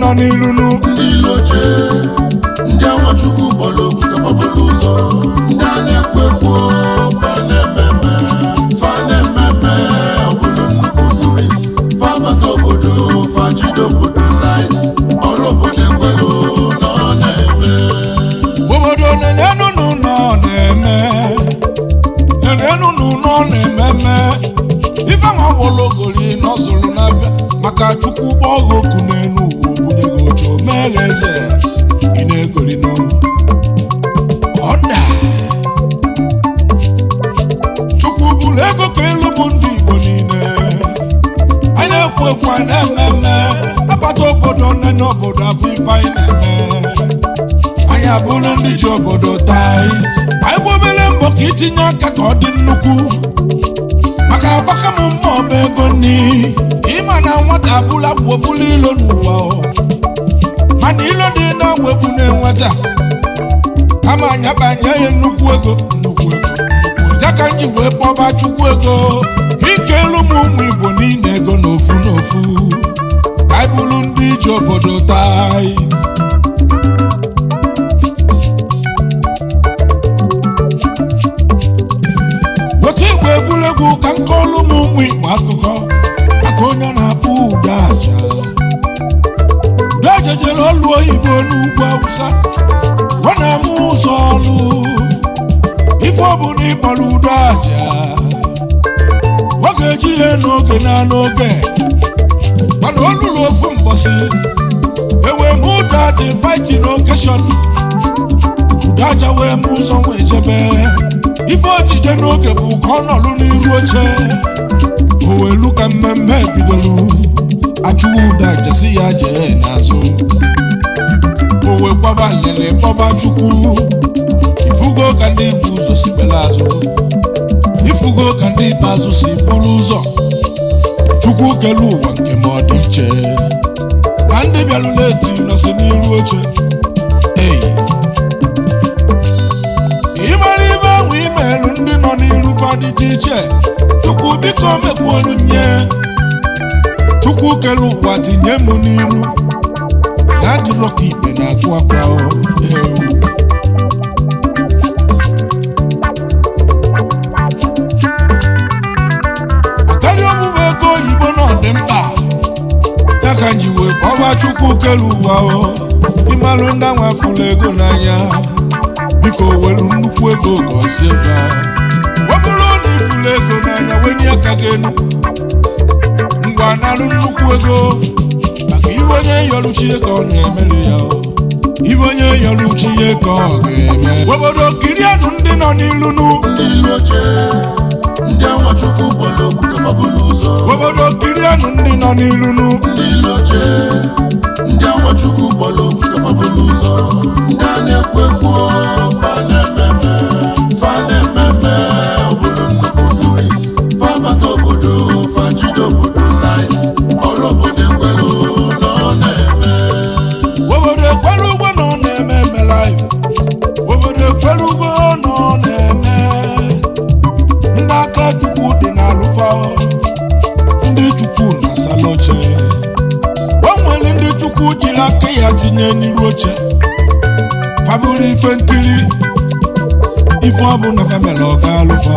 nọ n'ilunu Ndi Iru Oche ndị Nwachukwu bolo ka bolo ụzọ ndị na-ekwekwo fanememe ọbụlụ nnukwu guris fabata obodo fajido obodo light ọrụ obodo ekwelu nọ na-eme obodo nenenu nọ na-eme nenenu ife nwa wologori n'ọzụrụ n'afịa maka Chukwu gbọghọ oku n'enu uwe obunyego oche omeghe eze ị na-egori n'ọnwụ ọda Chukwu bụrụ ego ka elu bụ ndị Igbo niile anyị na-ekwu ekwu anyị na-eme akpata obodo nne n'obodo afọ ife anyị na-eme anyị abụrụ ndị ji obodo tait anyị gbobere mbọ ka itinye aka ka ọ dị nnukwu maka agbaka m mma ọba ego nni ịma na nwata abụla gwobulu ilo n'ụwa mana ilo dị na wegbu na-enweta kama anya banye ya nnukwu ego ya ka m ji wee kpọba Chukwu ego ike elu m ụmụ Igbo niile ego n'ofu n'ofu ka anyị bụrụ ndị ji obodo tait Otigba egwuregwu ka nke ọlụ m ụmụ Igbo akụkọ maka onye na-akpụ Udaja jere ọlụ oyibo n'ugwu Awụsa ọ na-eme ụzọ ọlụ ife ọbụla ịkpọrọ Udaja ọ ga-eji ihe n'oge na n'oge mana ọ lụrụ ofu mbọsị ewee m Udaja inviting occasion Udaja wee m ụzọ wee jebe ife ojije n'oge bụ ka ọ nọlụ n'iru oche o welu ka mmemme bidoro achụwa Udaja si ya jee n'azụ o wee gbaba lele gbaba Chukwu ifugo ka ndị ibu ụzọ si bela azụ ifugo ka ndị ikpeazụ si buru ụzọ Chukwu kelu ụwa nke ma ọ dị iche na ndị bịalụla eti nọsi n'iru oche ịmara ibe ahụ imeelu ndị nọ n'iru fadị dị iche Chukwu biko mekwuolu nye Chukwu kelu ụwa tinye m n'iru na adịrọ ka ikpe na-akụ akwa ewu akarịa omume ego oyibo na ọdị mkpa ya ka nji wee kpọba Chukwu kelu ụwa ịmalụ ndị nwa fụlụ ego n'anya biko welu nnukwu ego gọzie fa ọ bụrụ na ifulu ego n'anya wenye aka gị enu ngwa nalụ nnukwu ego maka iwe onye yọrụchi ka ọ na-emere ya ibe onye yọrụchi ka ọ ga-eme obodo kirianụ ndị nọ n'ilunu Ndi Iru Oche ndị Nwachukwu bolo ka bolo ụzọ obodo kirianụ ndị nọ n'ilunu Ndi Iru Oche ndị Nwachukwu bolo ka bolo ụzọ ndị na-ekwekwo fanememe ọbụlụ nnukwu guris fabata obodo fajido obodo light ọrụ obodo ekwelu nọ na-eme obodo ekwelu ugwo nọ na-eme live obodo ekwelu ugwo nọ na-eme ndị aka Chukwu dị n'alụfa ndị Chukwu na-asala oche o nwere ndị Chukwu jiri aka ya tinye n'iru oche fabụrụ ife nkiri ife ọ bụ na famela ọ ga-alụfa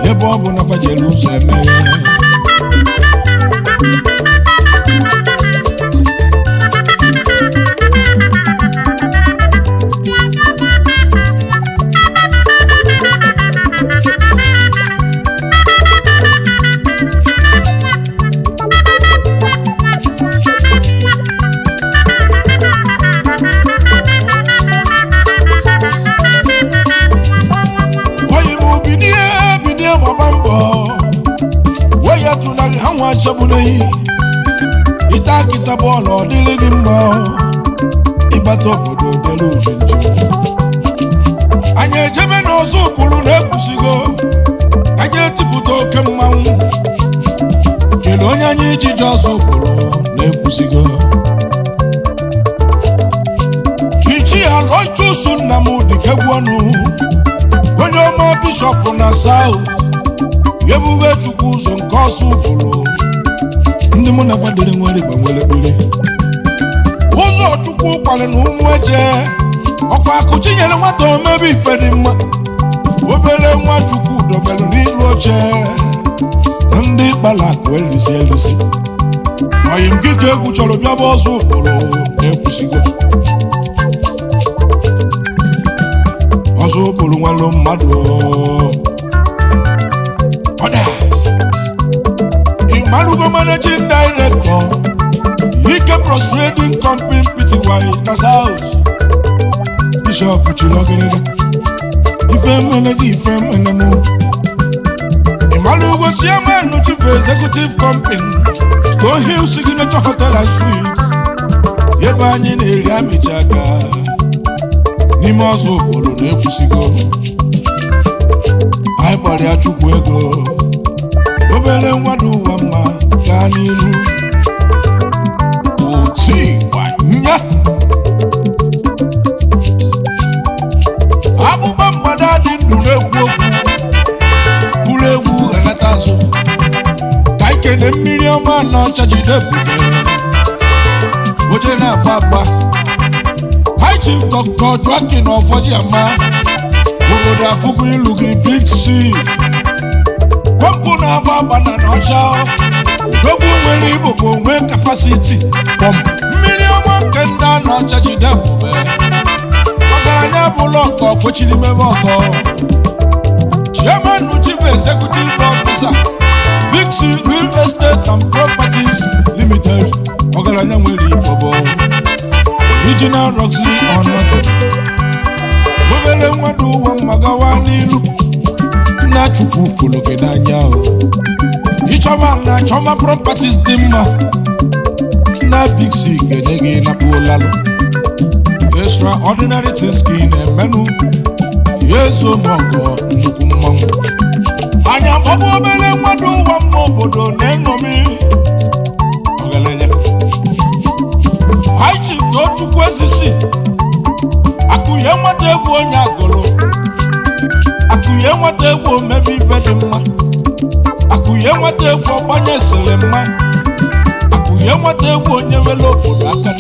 ebe ọ bụ na fajelu ụzọ eme ịta akịta bọọlụ ọ dịrị gị mma ịbata obodo dere ojinji anyị ejebe n'ọzọ ụkpụrụ na-ekwusigo anyị etipụta oke mmanwụ kele onye anyị ijiji ọzọ ụkpụrụ na-ekwusigo ichi ya lọchusu Nnamdị kegwu ọnụ onye ọma bishọp na South Ebube Chukwu ụzọ nke ọsọ ụkpụrụ ndị mụ na fadịrị nwere gbanwere ekpere Odogwu kwale na ụmụ eje ọkwa akụchi nyere nwata omebe ife dị mma obere nwa Chukwu dobelu n'iru oche ndị kpala akụ elisi oyi m gị ka egwu chọrọ bịaba ọzọ ụkpụrụ na-ekwusigo ọzọ ụkpụrụ nwere mmadụ ọda Imalugo managing director Ike Prostrating Company Pty na South Bishop Chilogere ife mene gị ife mene mụ Imalugo chairman no chief executive company Stone Hill Signature Hotel and Suites ebe anyị na-eri amịcha aka n'ime ọzọ obodo na-ekwusigo anyị kpọrọ ya Chukwu ego obere nwadu ụwa mma gaa n'ilu Otigba nya abụba mmadụ adị ndụ na-ekwu okwu bụrụ egwu eleta azụ ka ikene mmiri ọma na ọcha jide ebube oje na-agba agba High Chief Dr. Joaquin Ọfọdụ ama obodo afụgo ilu gị Big C pọmpụ na-agba agba na n'ọcha ogwu nwere igbo bụ onwe kapasiti pọmpụ mmiri ọma nke ndị a n'ọcha jide ebube ọgaranya bụlụ ọkọ kwechiri mebe ọkọ Chairman Chief Executive Officer Big C Real Estate and Properties Limited ọgaranya nwere igbo bụ Original Roxy or nothing obere nwadu ụwa mma gawa n'ilu na Chukwu folo gị n'anya ịchọba na Choma Properties dị mma na Big C ga-enye gị na pụolalụ extraordinary things ka ị na-emenụ ya ezo mọgọ nnukwu mmanwụ anya gbọbụ obere nwadu ụwa mma obodo na-eṅomi ọgaranya High Chief Tochukwu Ezisi akụye nwata egwu onye agụrụ akụye nwata egwu omebe ibe dị mma akụye nwata egwu ọgbanye esere mma akụye nwata egwu onye wele obodo aka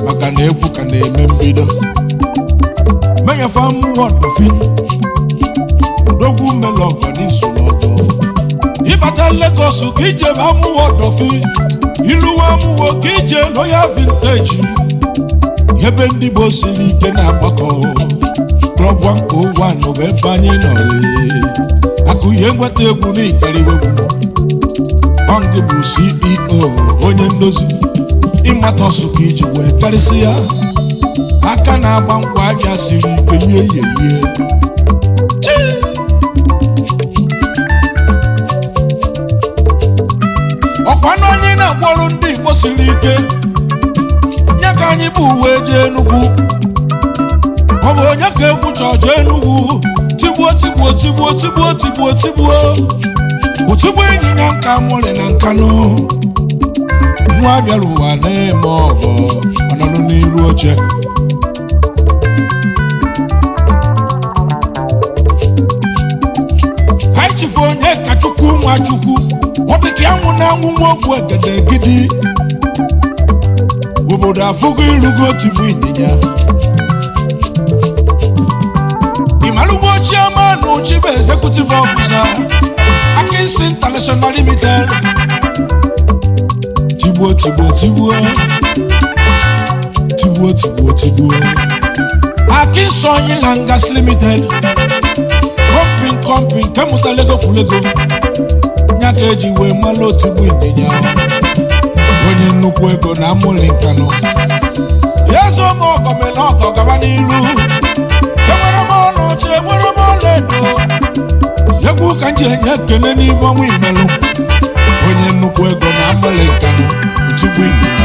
maka na egwu ka na-eme mbido menyefe amụwa ọdọfin odogwu mele ọgọ n'iso n'ọgọ ịbata Lagos ka ijebe amụwa ọdọfin iluwa amụwa ka ije Royal Vintage ebe ndị Igbo siri ike na-agbakọ Club 101 bụ ebe anyị nọ akụye nweta egwu n'ikeriwegwu ọngị bụ CEO onye ndozi ịmata ọsụ ka iji wee karịsị ya aka na-agba ngwa ahịa siri ike ihe ọkwa na onye na-akpọrọ ndị Igbo siri ike nye ka anyị bụ uwe jee Enugu ọ bụ onye ka egwu chọọ jee Enugu tigbuo tigbuo tigbuo tigbuo tigbuo tigbuo otigbo ịnyịnya nka nwere na Nkanụ nwa bịara ụwa na-eme ọgọ ọnọdụ n'iru oche High Chief onye ka Chukwu nwa Chukwu ọ dị ka anwụ na-anwụ nwa ogwu egedegidi obodo afụgo ilugo tigbu ịnyịnya Imalugo Chairman Chief Executive Officer Akins International Limited tigbuo tigbuo tigbuo tigbuo tigbuo tigbuo Akins Oil and Gas Limited company kemụtalego kwulego nya ka eji wee malụ otigbu ịnyịnya onye nnukwu ego na amụlị Nkanụ ya zo ma ọgọ mele ọgọ gaba n'ilu enwere m ọlaọcha enwere m ọlaedo egwu ka nji enye ekele n'ife ọnwa imelụ onye nnukwu ego na amụlị Nkanụ otigbu ịnyịnya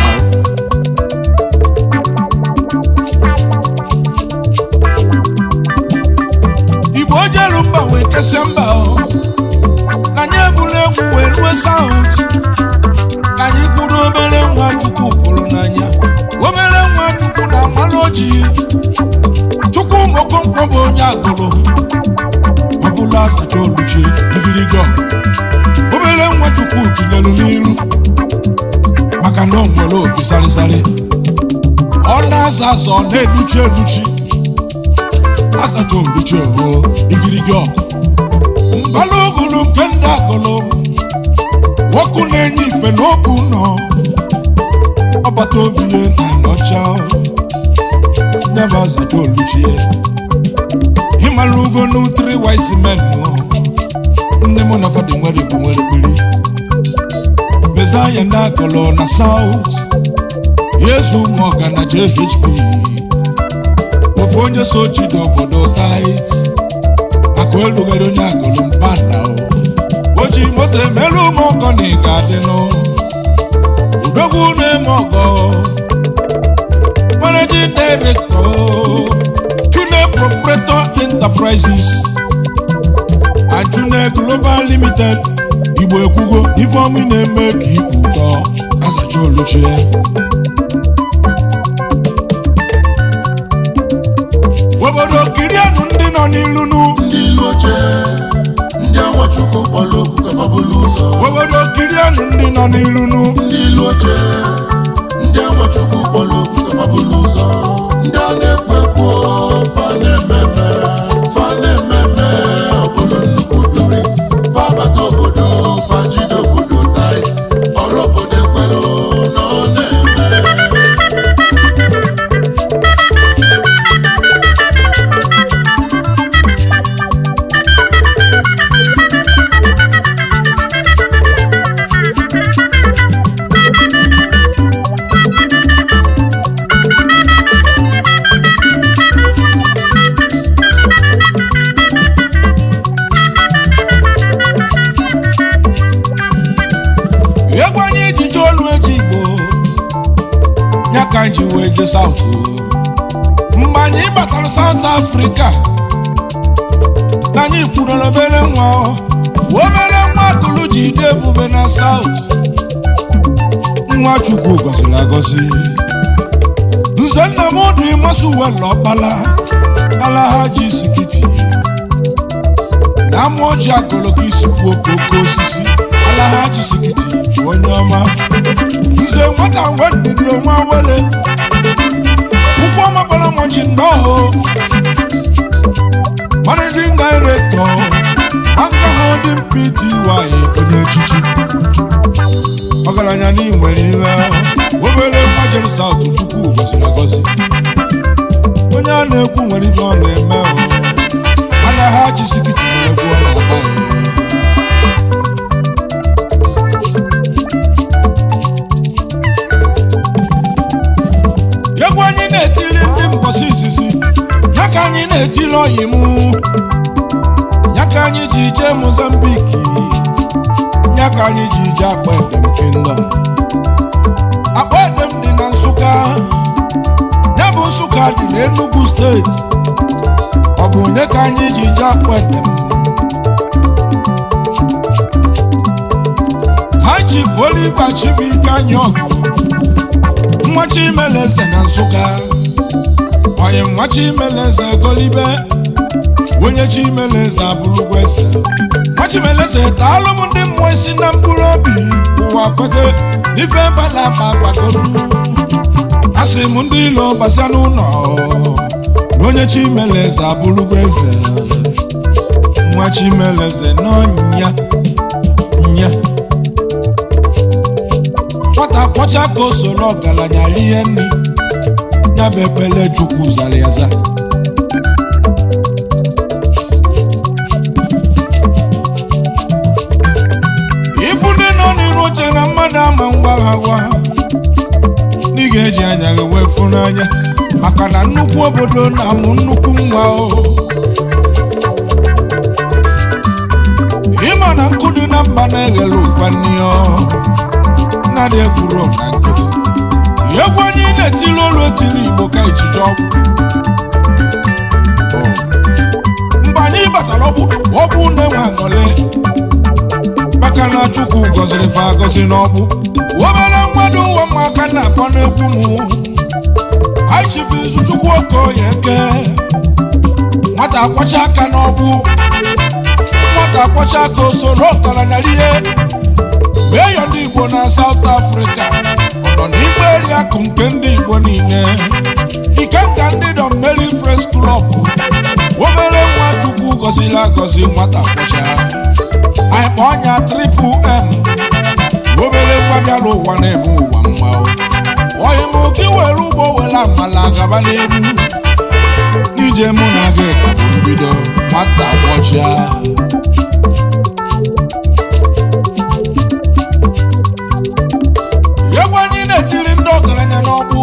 Igbo jelu mba wee kesịa mba na nye ebula egwu wee rue South ka anyị kwuru obere nwa Chukwu fụrụ n'anya obere nwa Chukwu na mmanụ ojii Chukwu Mokonkwo bụ onye agụrụ ọbụla asacha oluchi igirigo obere nwa Chukwu tinyelu n'ilu maka na o nwere obi sarịsarị azazo na-eluchi azacha oluchi oho igirigi ọkụ mbalugulu nke ndị agụlụ nwoke na-enye ife n'okwu nọ ọgbata obi ya na-anọcha nyebe azacha oluchi ịmalugo n'utiri wise men ndị mụ na fadị nwere bụ nwere biri mezaya ndị agụlụ na South Yesu ụmụọga na JHP ofu onye so chido obodo tight akụ elugharị onye agụlụ mpana o ji moto emerụ ụmụọgọ na ịga adịnụ udogwu na-eme ọgọ managing director Chune Proprietor Enterprises and Chune Global Limited Igbo ekwugo ifeọmị na-eme ka ibu ụtọ azacha oluchi obodo kirianụ ndị nọ n'ilunu Ndi Iru Oche ndị Nwachukwu kpọrọ okwu ka fabulu ụzọ obodo kirianụ ndị nọ n'ilunu Ndi Iru Oche ndị Nwachukwu kpọrọ okwu ka fabulu ụzọ ndị a na-ekwekwo fa na-ememe ọbụlụ nnukwu duris fa bata obodo fa jide obodo tait ọrụ obodo ekwelu na ọ na-eme egwu anyị ejije olu eji Igbo nyaka nji wee je South mgbe anyị batara South Africa na anyị kwurere obere nwa agụlụ ji ide ebube na South nwa Chukwu gọziri agọzi nze nna m ọdụ ịmasụwela ọkpala Alhaji Sikiti na amụọ ji agụlụ ka isi kwuo okoko osisi Alhaji Sikiti onye ọma nze nwata nwe ndidi onwe awele ụkwụ ọma kpọrọ nwachi ndọhụ managing director Holding Pty onye echichi ọgaranya na inwere iwe obere nwa jere South Chukwu gọziri agọzi onye a na-ekwu nwere ibe ọ na-eme Alhaji Sikiti nwere egwu ọ na-agba egwu anyị na-etili ndị mbọsị izizi ya ka anyị na-etili oyi mụ ya ka anyị ji jee Mozambique ya ka anyị ji jee Akpaedem Kingdom Akpaedem dị na Nsụka ya bụ Nsụka dị na Enugu steeti ọ bụ onye ka anyị ji jee Akpaedem ha Chief Oliver Chibuike anyị ọgụ nwa Chimeleze na Nsụka onye nwa Chimeleze golibe onye Chimeleze abụrụgwa eze nwa Chimeleze taalụ m ndị mmụọ isi na mkpụrụ obi ụwa kwete n'ife bala ma gbagodu asị m ndị ilo gbasa n'ụlọ na onye Chimeleze abụrụgwa eze nwa Chimeleze n'ọnya nya nwata kpọcha ka o soro ọgaranya rie nri ya bụ ekpele Chukwu zara ya za ifu ndị nọ n'iru oche na mmadụ ama mgbaghawa ndị ga-eji anya gị wee fụ n'anya maka na nnukwu obodo na-amụ nnukwu nwa ịma na nkụ dị na mba na-eghele ụfanni na dị ekwuru na nkịtị egwu anyị na-etili olu etili Igbo ka ijije ọgwụ mgbe anyị batara ọbụ na-enwe aṅụrị maka na Chukwu gọziri fa agọzi n'ọgbụ obere mmadụ ụwa m aka na-akpọ n'egwu m anyị Chief Chukwu Okoye Eke nwata akpọcha aka n'ọgbụ nwata akpọcha aka o soro ọgaranya ihe meyo ndị Igbo na South Africa ọ nọ n'igbe eri akụ nke ndị Igbo niile gọzila agọzi nwata kwọcha anyị kpọ ọnya triple M obere nwa bịala ụwa na-ebu ụwa mma oyi m ka iwere ugbo were amala gaba n'elu n'ije mụ na gị ka bụ mbido nwata kwọcha egwu anyị na-etiri ndị ọgaranya n'ọgbụ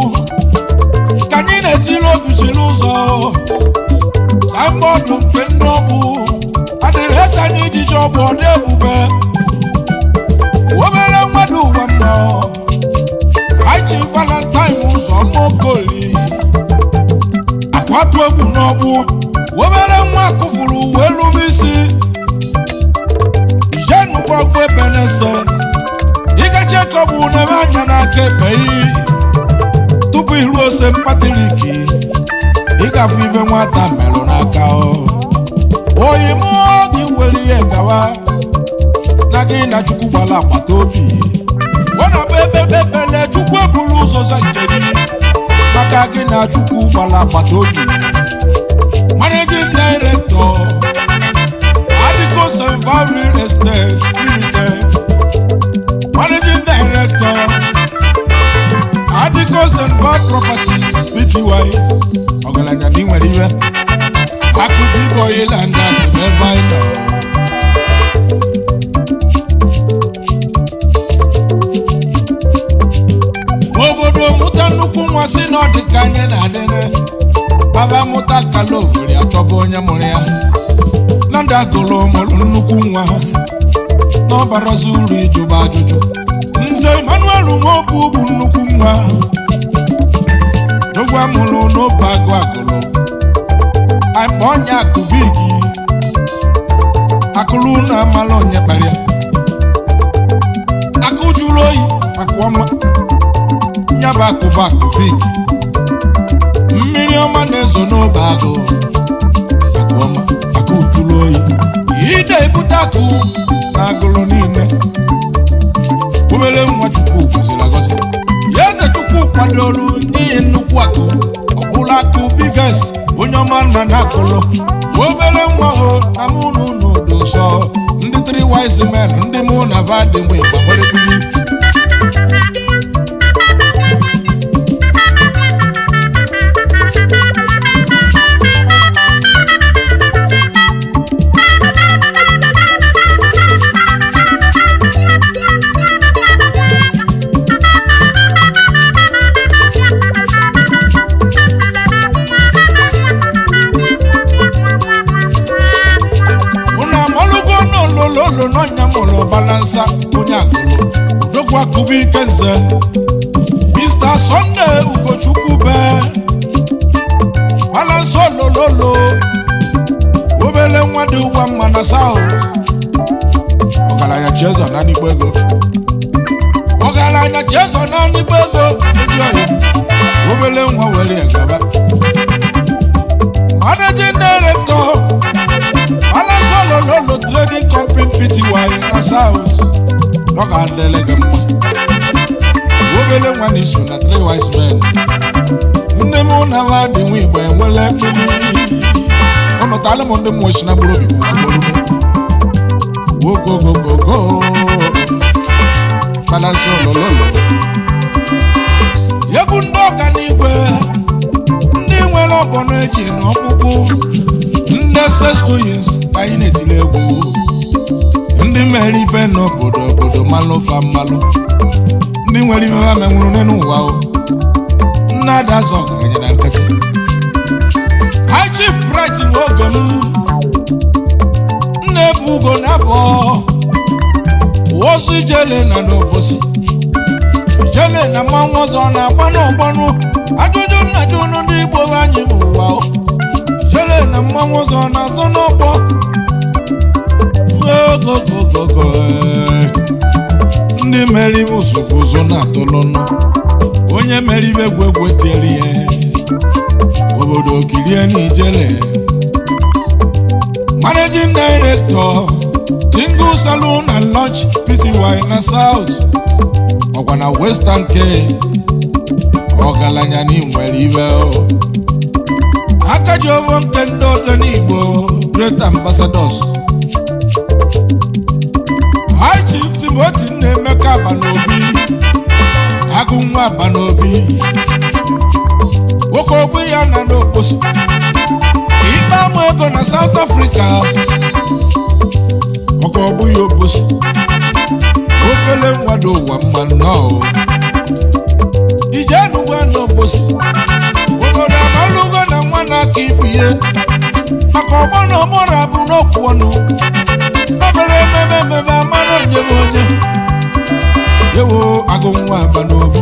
ka anyị na-etiri obichiri ụzọ signboard nke ndị ọgbụ adịrịsị anyị ijiji ọgbụ ọdị ebube obere mmadụ ụwa mma Aichi Valentine ụzọ mokoli akwatu egwu n'ọgbụ obere nwa kụfuru uwe lụrụ isi ijenugwọgbe benese ịgache kọbụ n'ebe anya n'aka ekpe tupu iru ose mpatiliki ịgafe ife nwata merụ n'aka oyi mụọ gị were ihe gawa na gị na Chukwu gbara agbata obi wena bebebebele Chukwu eburu ụzọ za nke gị maka gị na Chukwu gbara agbata obi Managing Director Adikos Real Estate Limited Managing Director Adikos Properties Pty ọgaranya dị nwere iwe akụkọ igo ịla nga si n'ebe anyị nọ obodo mụta nnukwu nwa si na ọ dị ka anyị na-adịne baba mụta kala ogori achọba onye mụrụ ya na ndị agụlụ mụrụ nnukwu nwa n'ọbarazi uru ịjụba ajụjụ nze Emmanuel Nwobu bụ nnukwu nwa dogwa mụrụ n'obe agụ agụlụ anyị kpọ onye akụbigi akụlụ na amala onye kparịa akụ jụrụ oyi akụọma nyaba akụba akụbigi mmiri ọma na-ezo n'obe agụ akụọma akụ jụrụ oyi ide ebute akụ na agụlụ niile obere nwa Chukwu gọziri agọzi ya eze Chukwu kwadoro n'ihi nnukwu akụ ọbụla akụ biges onye ọma nna na akụlụ obere nwa ho na mụ n'ụlọ sọ ndị three wise men ndị mụ na vadị nwe gbanwere bili n'ọnya mụrụ balansa onye agụlụ odogwu akụba ike nze Mr. Sunday Ugochukwu be balansa olololo obere nwa dị ụwa mma na South ọgaranya Chezo na n'igbo ego ọgaranya Chezo na n'igbo ego ezi oyi obere nwa were egaba Managing Director Lolo Trading Company Pty na South Roga Adele mma obele nwa n'iso na three wise men nne m na va dị nwa Igbo enwele mmiri ọnọtala m ndị mmụọ si na mkpụrụ obi wogogogogo balansi olololo egwu ndị ọganigwe ndị nwere ọbọnọ eji na ọkpụkpụ ndị sestoyins ka anyị na-etile egwu ndị mere ife n'obodo malụfa mmalụ ndị nwere ife ha menwụrụ n'ụwa nne ada azọ ọgaranya na nkịtị High Chief Bright nwoge m nne bụ ugo na abụọ ozu ijele na n'obosi ijele na mmanwụ ọzọ na-agba n'ọgbọnụ ajụjụ nnajụ ụlọ ndị Igbo anyị bụ ụwa jele na mmanwụ ọzọ na-azọ n'ọgbọ ogogogogo ndị mere ibe ụzọ na-atụlụnụ onye mere ibe egwu tiere ihe obodo kirie n'ijele Managing Director Tingle Saloon and Lodge Pty na South ọkwa na Western Cape ọgaranya n'inwere ibe akaji obo nke ndị ọdọ n'Igbo great ambassadors. High Chief Timothy Nnemeka Abanobi, Agunwa Abanobi, Wokobu ya na n'Obosi, Iba Mwego na South Africa, Wokobu ya Obosi, Opele Mwado wa Mmano, Ijanu wa n'Obosi, Wogoda Malugo na Mwana Kipiye, Makobono Mora Buno Kwonu, Babere Meme Amano Nyemonye, Yewo Agunwa Abanobi.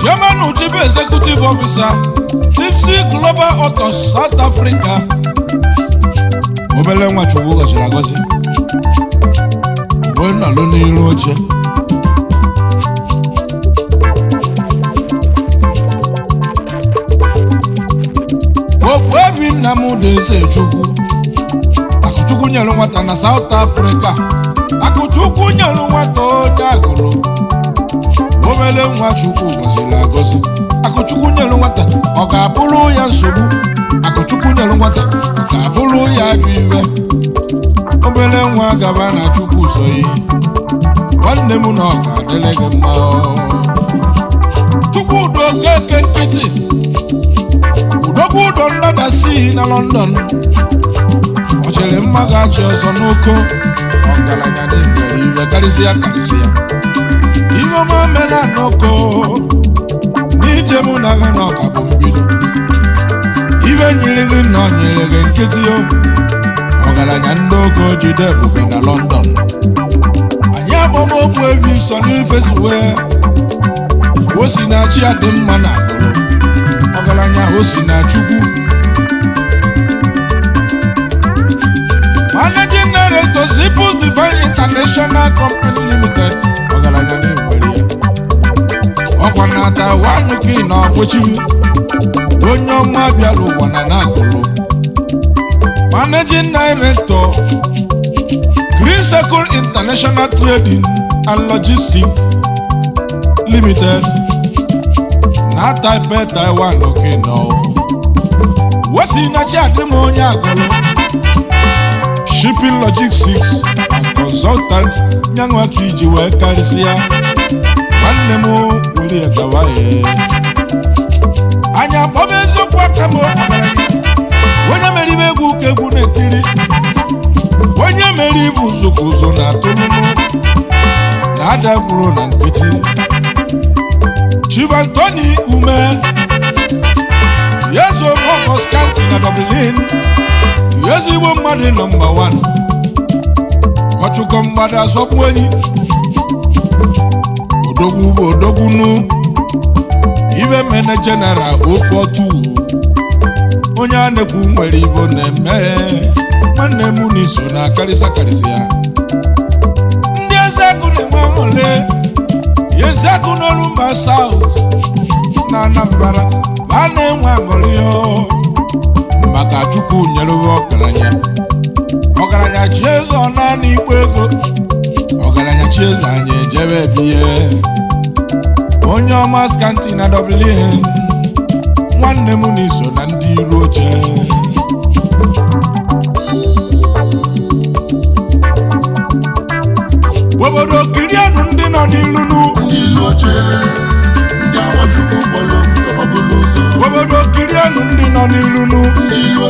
Chairman Chief Executive Officer, Tipsy Global Autos South Africa. Obele Nwachukwu gọziri agọzi. When Ndi Iru Oche. Okwebi Nnamdi Chukwu. Akụchukwu nyelu nwata na South Africa. Akụchukwu nyelu nwata onye agụrụ. Obele Nwachukwu gọziri agọzi. Akụchukwu nyelu nwata ọ ga-abụrụ ya nsogbu. Akụchukwu nyelu nwata ọ ga-abụrụ ya ajụ iwe. Obele nwa gaba na Chukwu so yi. Nwanne m na ọ ga-adịrị gị mma. Chukwu udo keke nkịtị. Udokwu udo ndada si na London. Ọ chere mma ga-achị ọzọ n'oko. Ọgaranya na-ebere iwe karịsịa. Iwe ọma mela n'oko. N'ije mụ na gị n'ọka bụ mbido. Iwe nyere gị na ọ nyere gị nkịtị o. Ọgaranya ndị ogo jide ebube na London. Anyị agbamokwu ebi so n'ife suwe. Osi na chi ya dị mma na agụrụ. Ọgaranya osi na Chukwu. Managing Director Zipus Divine International Company Limited. Ọgaranya na-enwere ya. Ọkwa na-ata wanuki na ọkwechiri. Onye ọma bịara ụwa na na-agụrụ. Managing Director Green Circle International Trading and Logistics Limited. Na Taipei, Taiwan, okay no. Wasi na chi adịm onye agụrụ. Shipping Logistics and Consultant nyangwa ka iji wee karịsịa. Nwanne m were ya gawa ya. Anya akpọba eziokwu aka m ọgaranya. Onye mere ibe egwu ka egwu na-etiri. Onye mere ibu ụzọ na atụlụlụ. Na-ada kwuru na nkịtị. Chief Anthony Ume. Yezo August County na Dublin. Ezigbo mmadụ nọmba 1. Ọchụkọ mgbada asọpụ enyi. Odogwu bụ odogwu nụ. Ibe mene general 042. Onye a na-ekwu nwere ibo na-eme. Nwanne m n'iso na karịsịa. Ndị Ezeagu na-enwe ole. Ezeagu n'Olumba South na Anambra a na-enwe aṅụrị maka Chukwu nyere ọgaranya. Ọgaranya chi eze ọ naanị ikpo ego. Ọgaranya chi eze anyị ejebe biye. Onye ọma skanti na Dublin. Nwanne m n'iso na Ndi Iru Oche. Obodo Kirianu ndị nọ n'ilunu. Ndi Iru Oche. Ndị Awachukwu kpọrọ nkọfọbụlụ ụzọ. Obodo Kirianu ndị nọ n'ilunu. Ndi Iru